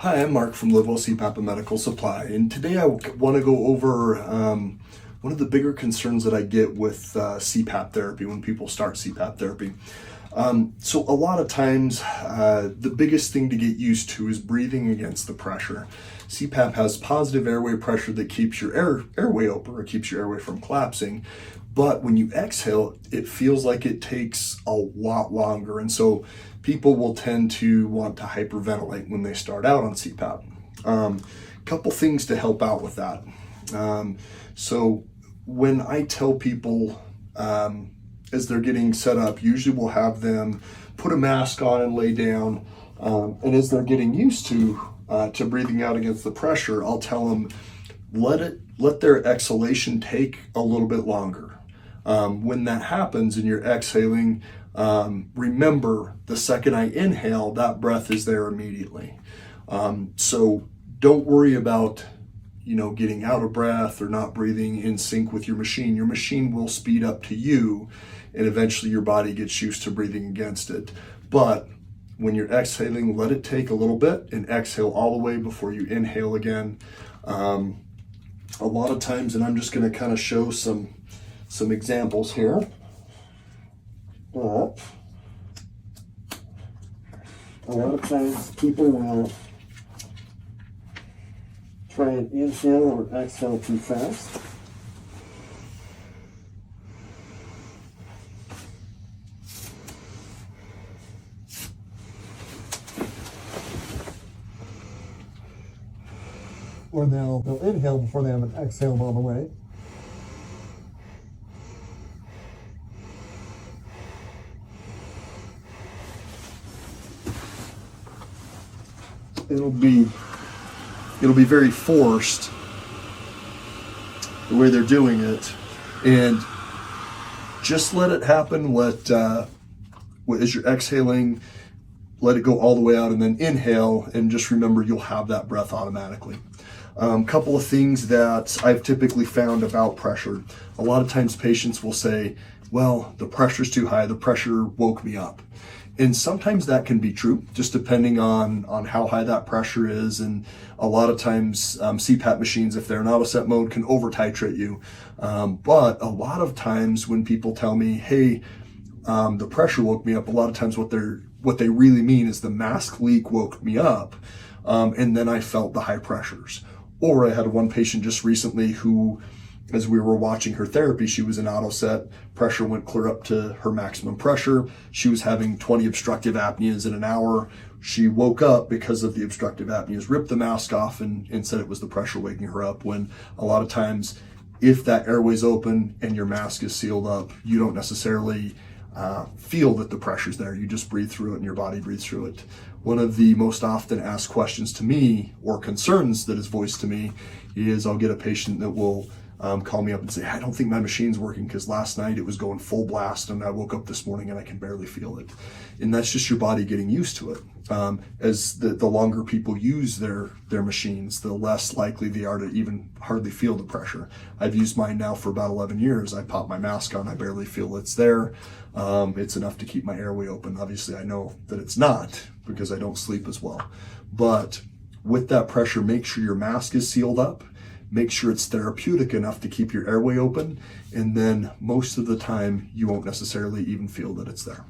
Hi, I'm Mark from Liable CPAP and Medical Supply, and today I want to go over one of the bigger concerns that I get with CPAP therapy when people start CPAP therapy. So a lot of times, the biggest thing to get used to is breathing against the pressure. CPAP has positive airway pressure that keeps your airway open or keeps your airway from collapsing. But when you exhale, it feels like it takes a lot longer. And so people will tend to want to hyperventilate when they start out on CPAP. Couple things to help out with that. So when I tell people, as they're getting set up, usually we'll have them put a mask on and lay down. And as they're getting used to breathing out against the pressure, I'll tell them, let their exhalation take a little bit longer. When that happens and you're exhaling, remember the second I inhale, that breath is there immediately. So don't worry about, getting out of breath or not breathing in sync with your machine. Your machine will speed up to you, and eventually your body gets used to breathing against it. But when you're exhaling, let it take a little bit and exhale all the way before you inhale again. A lot of times, and I'm just going to kind of show some examples here. But a lot of times people will try and inhale or exhale too fast. Or they'll inhale before they have an exhale all the way. It'll be very forced the way they're doing it, and just let it happen. As you're exhaling, let it go all the way out, and then inhale, and just remember you'll have that breath automatically. Couple of things that I've typically found about pressure. A lot of times patients will say, well, the pressure's too high, the pressure woke me up. And sometimes that can be true, just depending on how high that pressure is. And a lot of times CPAP machines, if they're in auto set mode, can over titrate you. But a lot of times when people tell me, hey, the pressure woke me up, a lot of times what they really mean is the mask leak woke me up. And then I felt the high pressures. Or I had one patient just recently who, as we were watching her therapy, she was in auto set, pressure went clear up to her maximum pressure. She was having 20 obstructive apneas in an hour. She woke up because of the obstructive apneas, ripped the mask off and said it was the pressure waking her up, when a lot of times if that airway's open and your mask is sealed up, you don't necessarily feel that the pressure's there. You just breathe through it and your body breathes through it. One of the most often asked questions to me, or concerns that is voiced to me, is I'll get a patient that will call me up and say, I don't think my machine's working because last night it was going full blast and I woke up this morning and I can barely feel it. And that's just your body getting used to it. As the longer people use their machines, the less likely they are to even hardly feel the pressure. I've used mine now for about 11 years. I pop my mask on, I barely feel it's there. It's enough to keep my airway open. Obviously I know that it's not, because I don't sleep as well. But with that pressure, make sure your mask is sealed up. Make sure it's therapeutic enough to keep your airway open, and then most of the time you won't necessarily even feel that it's there.